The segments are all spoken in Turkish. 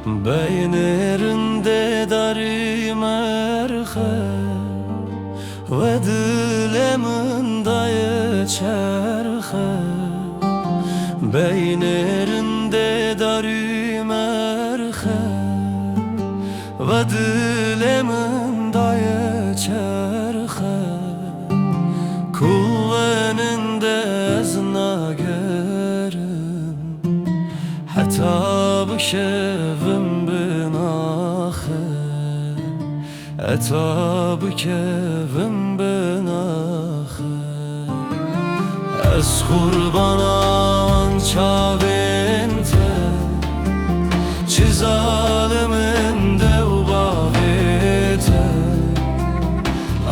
Beynirinde dari merhe ve dilemin dayı çerhe. Beynirinde dari merhe ve dilemin dayı çerhe. Kuvveninde ezna gerim hatta bu şevim binahı. Hatta bu kevim binahı. Ez kurbanan çavinte çi zalimin devbavite.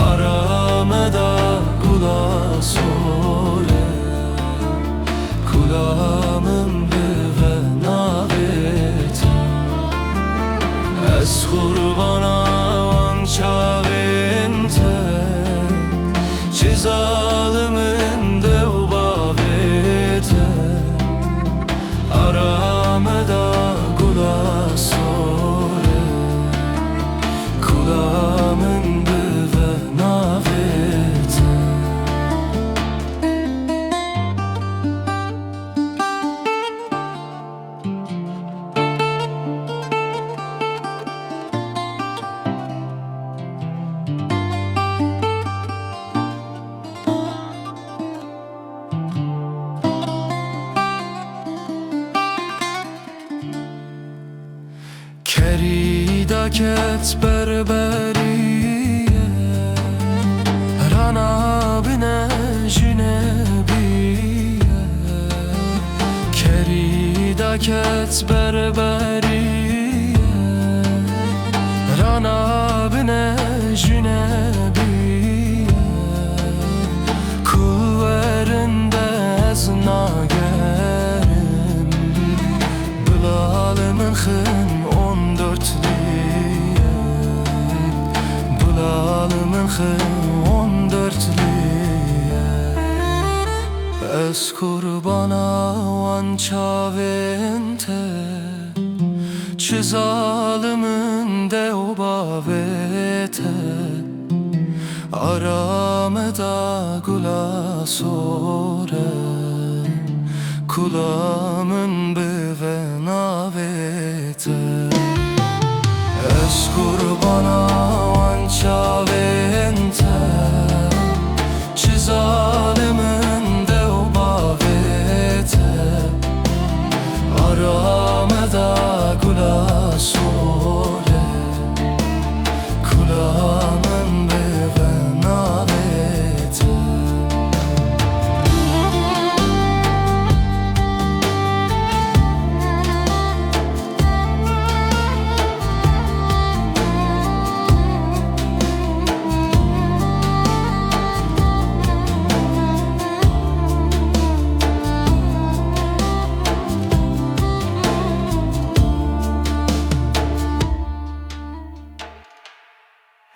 Arameda kula sole kulamın bive navite. Ez kurbanan çavinte çi zalimin devbavite. Arameda kula sole kulamın bive navite. Kerida ket berberiye rana bine jinebiye. Kerida ket berberiye rana bine jinebiye. Kulverinde ezna gerim bilalimin khın 14'liye. Bilalimin khın 14'liye. Ez kurbana van çavinte çi zalimin devbavite. Arameda kula sore kulamın bive navite. Ez kurbana